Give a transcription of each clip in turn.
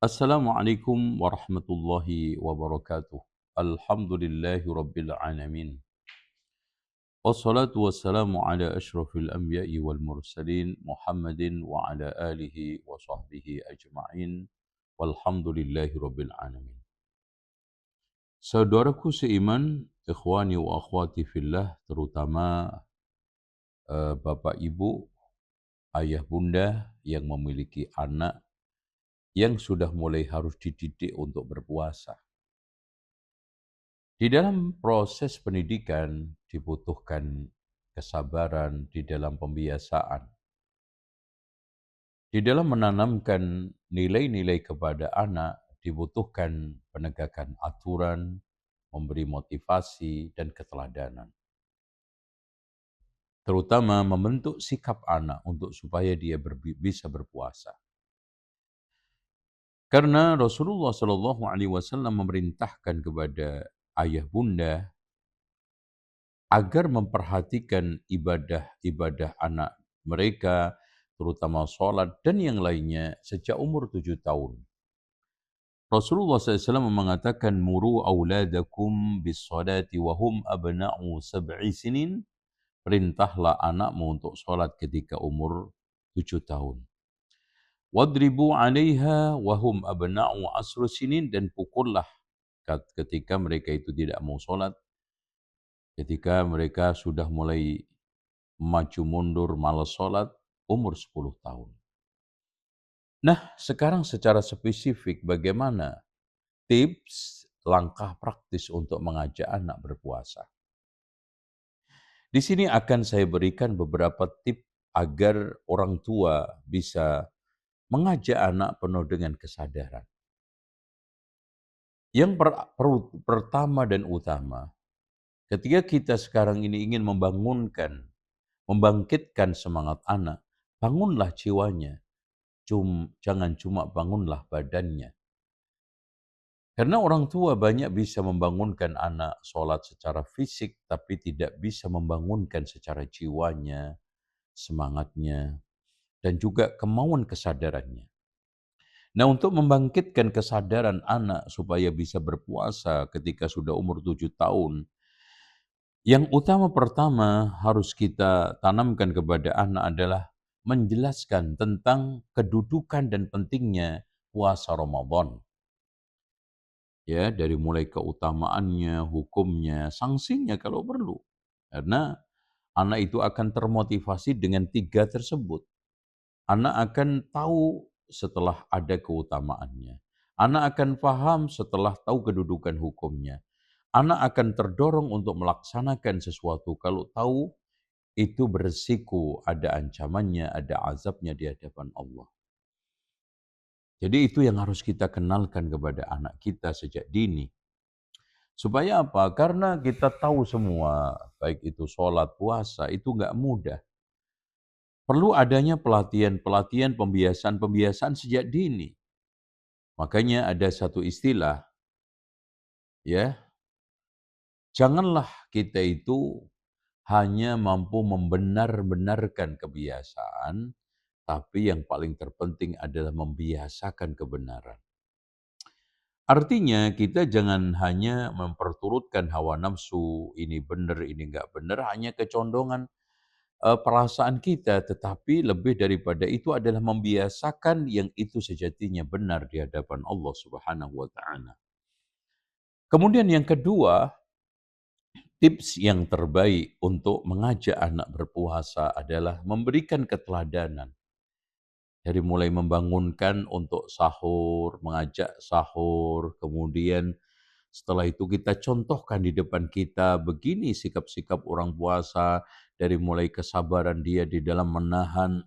Assalamualaikum warahmatullahi wabarakatuh. Alhamdulillahi rabbil alamin. Wassalatu wassalamu ala asyrafil anbiya'i wal mursalin Muhammadin wa ala alihi wa sahbihi ajma'in. Walhamdulillahi rabbil alamin. Saudaraku seiman, ikhwani wa akhwati fillah, terutama bapak ibu, ayah bunda yang memiliki anak yang sudah mulai harus dididik untuk berpuasa. Di dalam proses pendidikan dibutuhkan kesabaran di dalam pembiasaan. Di dalam menanamkan nilai-nilai kepada anak dibutuhkan penegakan aturan, memberi motivasi dan keteladanan. Terutama membentuk sikap anak untuk supaya dia bisa berpuasa. Karena Rasulullah SAW memerintahkan kepada ayah bunda agar memperhatikan ibadah-ibadah anak mereka, terutama sholat dan yang lainnya sejak umur 7 tahun. Rasulullah SAW mengatakan, Muru awladakum bis salati wahum abna'u sab'i sinin. Perintahlah anakmu untuk sholat ketika umur 7 tahun. Wadribu 'alaiha wahum abna'u asru sinin, dan pukullah ketika mereka itu tidak mau sholat, ketika mereka sudah mulai maju mundur malas sholat umur 10 tahun. Nah, sekarang secara spesifik bagaimana tips langkah praktis untuk mengajak anak berpuasa? Di sini akan saya berikan beberapa tips agar orang tua bisa mengajak anak penuh dengan kesadaran. Yang pertama dan utama, ketika kita sekarang ini ingin membangkitkan semangat anak, bangunlah jiwanya, jangan cuma bangunlah badannya. Karena orang tua banyak bisa membangunkan anak sholat secara fisik, tapi tidak bisa membangunkan secara jiwanya, semangatnya, dan juga kemauan kesadarannya. Nah, untuk membangkitkan kesadaran anak supaya bisa berpuasa ketika sudah umur 7 tahun, yang utama pertama harus kita tanamkan kepada anak adalah menjelaskan tentang kedudukan dan pentingnya puasa Ramadan. Ya, dari mulai keutamaannya, hukumnya, sanksinya kalau perlu. Karena anak itu akan termotivasi dengan 3 tersebut. Anak akan tahu setelah ada keutamaannya. Anak akan paham setelah tahu kedudukan hukumnya. Anak akan terdorong untuk melaksanakan sesuatu kalau tahu itu beresiko, ada ancamannya, ada azabnya di hadapan Allah. Jadi itu yang harus kita kenalkan kepada anak kita sejak dini. Supaya apa? Karena kita tahu semua, baik itu sholat, puasa, itu nggak mudah. Perlu adanya pelatihan-pelatihan, pembiasaan-pembiasaan sejak dini. Makanya ada satu istilah, ya, janganlah kita itu hanya mampu membenar-benarkan kebiasaan, tapi yang paling terpenting adalah membiasakan kebenaran. Artinya kita jangan hanya memperturutkan hawa nafsu, ini benar, ini enggak benar, hanya kecondongan perasaan kita, tetapi lebih daripada itu adalah membiasakan yang itu sejatinya benar di hadapan Allah Subhanahu wa taala. Kemudian yang kedua, tips yang terbaik untuk mengajak anak berpuasa adalah memberikan keteladanan. Dari mulai membangunkan untuk sahur, mengajak sahur, kemudian setelah itu kita contohkan di depan kita, begini sikap-sikap orang puasa, dari mulai kesabaran dia di dalam menahan,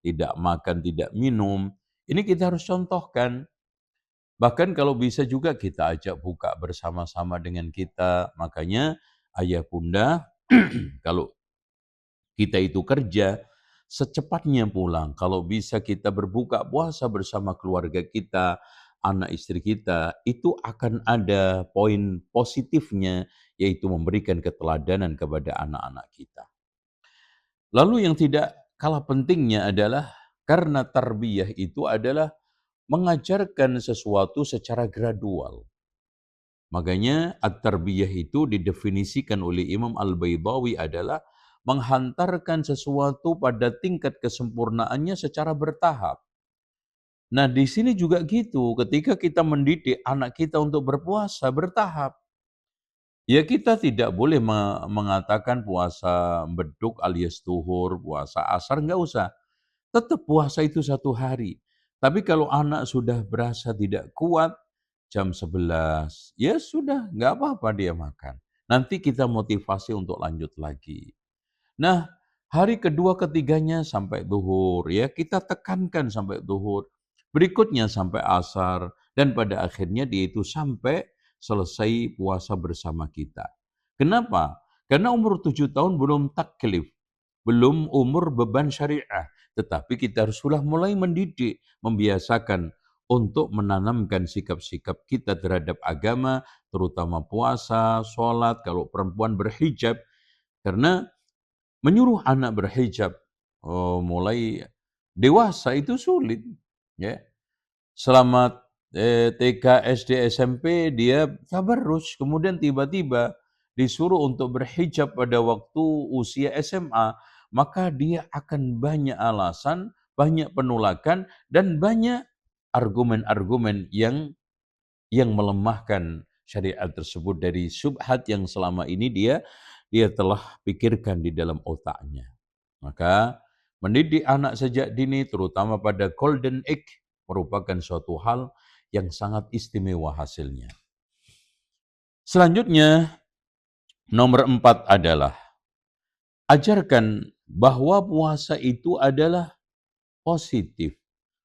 tidak makan, tidak minum. Ini kita harus contohkan. Bahkan kalau bisa juga kita ajak buka bersama-sama dengan kita. Makanya ayah bunda, kalau kita itu kerja, secepatnya pulang. Kalau bisa kita berbuka puasa bersama keluarga kita, anak istri kita, itu akan ada poin positifnya, yaitu memberikan keteladanan kepada anak-anak kita. Lalu yang tidak kalah pentingnya adalah Karena tarbiyah itu adalah mengajarkan sesuatu secara gradual. Makanya at-tarbiyah itu didefinisikan oleh Imam Al-Baydawi adalah menghantarkan sesuatu pada tingkat kesempurnaannya secara bertahap. Nah, di sini juga gitu, ketika kita mendidik anak kita untuk berpuasa bertahap. Ya kita tidak boleh mengatakan puasa beduk alias tuhur, puasa asar, nggak usah. Tetap puasa itu 1 hari. Tapi kalau anak sudah berasa tidak kuat, jam 11, ya sudah, nggak apa-apa dia makan. Nanti kita motivasi untuk lanjut lagi. Nah, hari kedua ketiganya sampai duhur, ya kita tekankan sampai duhur. Berikutnya sampai asar, dan pada akhirnya dia itu sampai selesai puasa bersama kita. Kenapa? Karena umur 7 tahun belum taklif, belum umur beban syariah. Tetapi kita haruslah mulai mendidik, membiasakan untuk menanamkan sikap-sikap kita terhadap agama, terutama puasa, sholat, kalau perempuan berhijab. Karena menyuruh anak berhijab mulai dewasa itu sulit, ya. Selama TK, SD, SMP dia tabarruj, kemudian tiba-tiba disuruh untuk berhijab pada waktu usia SMA, maka dia akan banyak alasan, banyak penolakan, dan banyak argumen-argumen yang melemahkan syariat tersebut dari syubhat yang selama ini dia telah pikirkan di dalam otaknya. Maka mendidik anak sejak dini, terutama pada golden age, merupakan suatu hal yang sangat istimewa hasilnya. Selanjutnya, nomor 4 adalah ajarkan bahwa puasa itu adalah positif.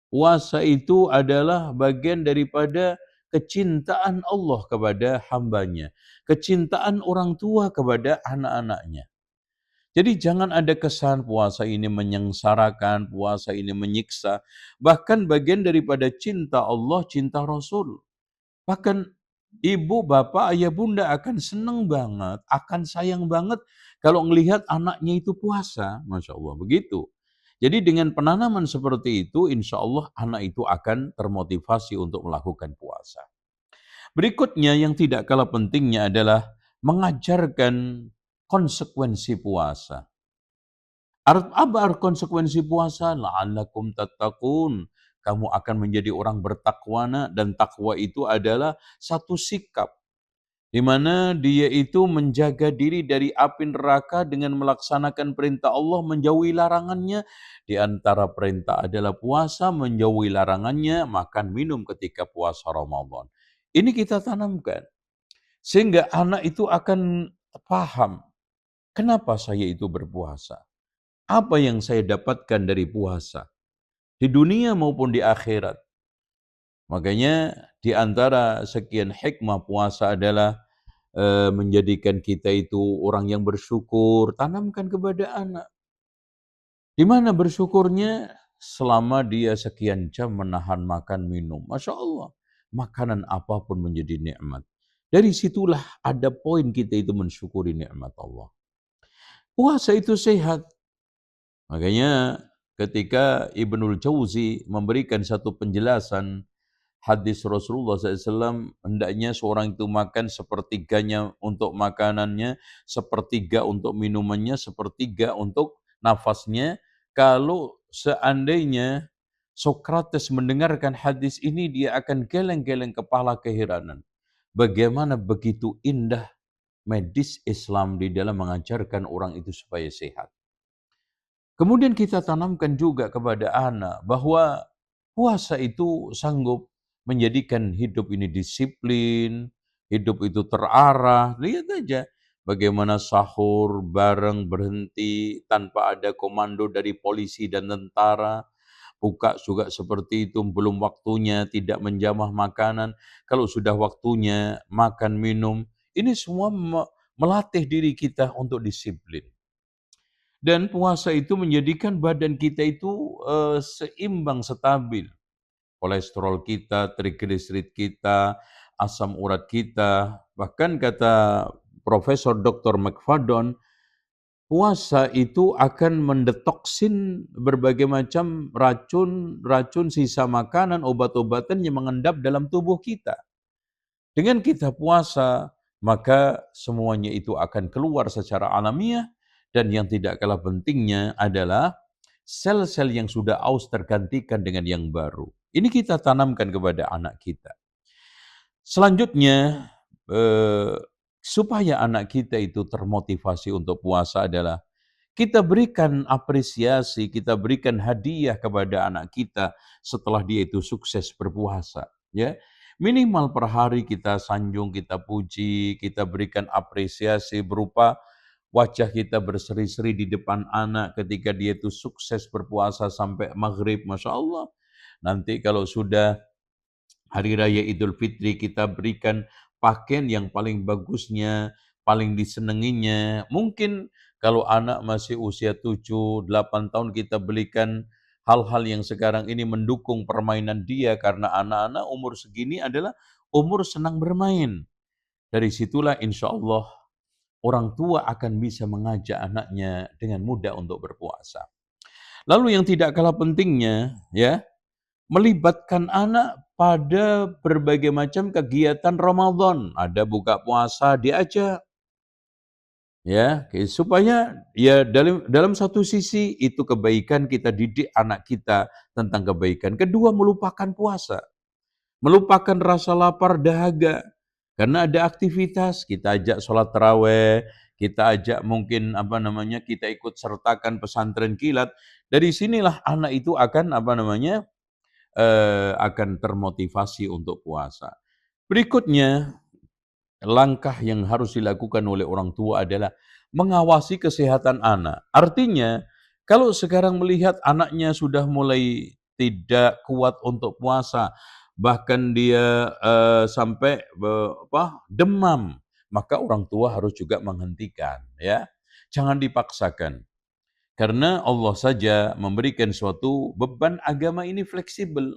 Puasa itu adalah bagian daripada kecintaan Allah kepada hambanya, kecintaan orang tua kepada anak-anaknya. Jadi jangan ada kesan puasa ini menyengsarakan, puasa ini menyiksa. Bahkan bagian daripada cinta Allah, cinta Rasul. Bahkan ibu, bapak, ayah, bunda akan senang banget, akan sayang banget kalau melihat anaknya itu puasa. Masya Allah, begitu. Jadi dengan penanaman seperti itu, insya Allah anak itu akan termotivasi untuk melakukan puasa. Berikutnya yang tidak kalah pentingnya adalah mengajarkan konsekuensi puasa. Apa konsekuensi puasa? La'allakum tattaqun. Kamu akan menjadi orang bertakwana, dan takwa itu adalah satu sikap di mana dia itu menjaga diri dari api neraka dengan melaksanakan perintah Allah, menjauhi larangannya. Di antara perintah adalah puasa, menjauhi larangannya, makan minum ketika puasa Ramadan. Ini kita tanamkan sehingga anak itu akan paham, kenapa saya itu berpuasa? Apa yang saya dapatkan dari puasa? Di dunia maupun di akhirat. Makanya di antara sekian hikmah puasa adalah menjadikan kita itu orang yang bersyukur. Tanamkan kepada anak. Di mana bersyukurnya? Selama dia sekian jam menahan makan minum. Masya Allah. Makanan apapun menjadi nikmat. Dari situlah ada poin kita itu mensyukuri nikmat Allah. Puasa itu sehat. Makanya ketika Ibnul Jauzi memberikan satu penjelasan hadis Rasulullah SAW, hendaknya seorang itu makan sepertiganya untuk makanannya, sepertiga untuk minumannya, sepertiga untuk nafasnya. Kalau seandainya Sokrates mendengarkan hadis ini, dia akan geleng-geleng kepala keheranan. Bagaimana begitu indah medis Islam di dalam mengajarkan orang itu supaya sehat. Kemudian kita tanamkan juga kepada anak bahwa puasa itu sanggup menjadikan hidup ini disiplin, hidup itu terarah. Lihat aja bagaimana sahur bareng berhenti tanpa ada komando dari polisi dan tentara. Buka juga seperti itu, belum waktunya tidak menjamah makanan. Kalau sudah waktunya makan minum, ini semua melatih diri kita untuk disiplin. Dan puasa itu menjadikan badan kita itu seimbang, stabil. Kolesterol kita, trigliserid kita, asam urat kita. Bahkan kata Profesor Dr. McFadden, puasa itu akan mendetoksin berbagai macam racun sisa makanan, obat-obatan yang mengendap dalam tubuh kita. Dengan kita puasa, maka semuanya itu akan keluar secara alamiah, dan yang tidak kalah pentingnya adalah sel-sel yang sudah aus tergantikan dengan yang baru. Ini kita tanamkan kepada anak kita. Selanjutnya, supaya anak kita itu termotivasi untuk puasa adalah kita berikan apresiasi, kita berikan hadiah kepada anak kita setelah dia itu sukses berpuasa. Ya, minimal per hari kita sanjung, kita puji, kita berikan apresiasi berupa wajah kita berseri-seri di depan anak ketika dia itu sukses berpuasa sampai maghrib, Masya Allah. Nanti kalau sudah Hari Raya Idul Fitri kita berikan pakaian yang paling bagusnya, paling disenanginya. Mungkin kalau anak masih usia 7, 8 tahun kita belikan hal-hal yang sekarang ini mendukung permainan dia, karena anak-anak umur segini adalah umur senang bermain. Dari situlah insya Allah orang tua akan bisa mengajak anaknya dengan mudah untuk berpuasa. Lalu yang tidak kalah pentingnya, ya, melibatkan anak pada berbagai macam kegiatan Ramadan. Ada buka puasa, diajak. Ya, supaya ya dalam satu sisi itu kebaikan, kita didik anak kita tentang kebaikan. Kedua, melupakan puasa. Melupakan rasa lapar dahaga. Karena ada aktivitas, kita ajak sholat taraweh, kita ajak mungkin kita ikut sertakan pesantren kilat. Dari sinilah anak itu akan akan termotivasi untuk puasa. Berikutnya, langkah yang harus dilakukan oleh orang tua adalah mengawasi kesehatan anak. Artinya, kalau sekarang melihat anaknya sudah mulai tidak kuat untuk puasa, bahkan dia sampai demam, maka orang tua harus juga menghentikan, ya. Jangan dipaksakan. Karena Allah saja memberikan suatu beban. Agama ini fleksibel.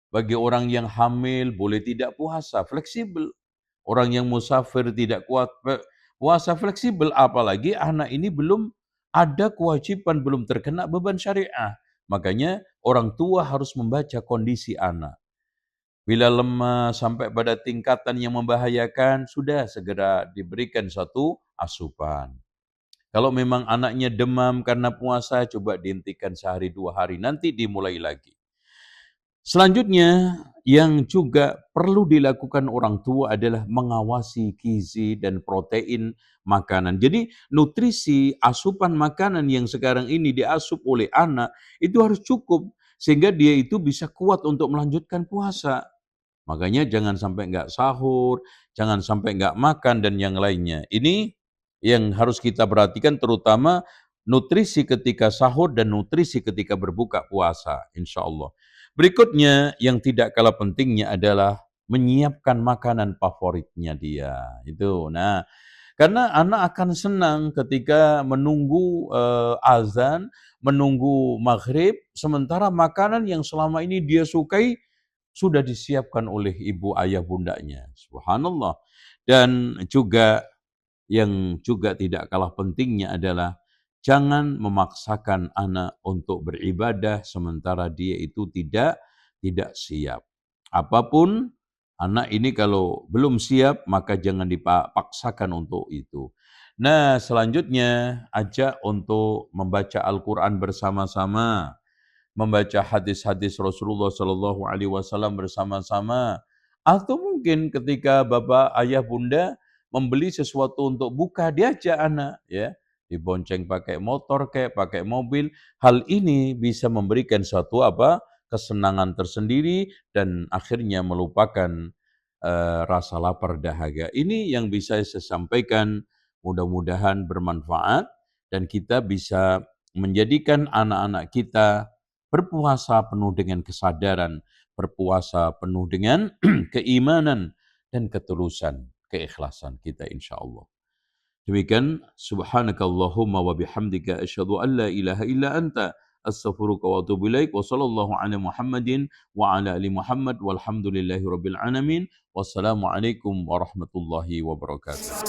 Bagi orang yang hamil boleh tidak puasa, fleksibel. Orang yang musafir tidak kuat puasa, fleksibel. Apalagi anak ini belum ada kewajiban, belum terkena beban syariah. Makanya orang tua harus membaca kondisi anak. Bila lemah sampai pada tingkatan yang membahayakan, sudah segera diberikan suatu asupan. Kalau memang anaknya demam karena puasa, coba dihentikan sehari 2 hari, nanti dimulai lagi. Selanjutnya, yang juga perlu dilakukan orang tua adalah mengawasi gizi dan protein makanan. Jadi nutrisi, asupan makanan yang sekarang ini diasup oleh anak, itu harus cukup, sehingga dia itu bisa kuat untuk melanjutkan puasa. Makanya jangan sampai nggak sahur, jangan sampai nggak makan, dan yang lainnya. Ini yang harus kita perhatikan, terutama nutrisi ketika sahur dan nutrisi ketika berbuka puasa, insya Allah. Berikutnya yang tidak kalah pentingnya adalah menyiapkan makanan favoritnya dia. Itu. Nah, karena anak akan senang ketika menunggu azan, menunggu maghrib, sementara makanan yang selama ini dia sukai sudah disiapkan oleh ibu ayah bundanya. Subhanallah. Dan juga yang juga tidak kalah pentingnya adalah jangan memaksakan anak untuk beribadah sementara dia itu tidak siap. Apapun anak ini kalau belum siap, maka jangan dipaksakan untuk itu. Nah, selanjutnya ajak untuk membaca Al-Quran bersama-sama, membaca hadis-hadis Rasulullah Shallallahu Alaihi Wasallam bersama-sama, atau mungkin ketika bapak, ayah, bunda membeli sesuatu untuk buka, diajak anak, ya, dibonceng pakai motor kayak pakai mobil. Hal ini bisa memberikan suatu kesenangan tersendiri dan akhirnya melupakan rasa lapar dahaga. Ini yang bisa saya sampaikan, mudah-mudahan bermanfaat dan kita bisa menjadikan anak-anak kita berpuasa penuh dengan kesadaran, berpuasa penuh dengan keimanan dan ketulusan, keikhlasan kita insya Allah. Demikian, subhanakallahumma wa bihamdika asyhadu an la ilaha illa anta astaghfiruka wa atubu ilaik wa sallallahu ala Muhammadin wa ala ali Muhammad walhamdulillahi rabbil alamin. Wassalamualaikum warahmatullahi wabarakatuh.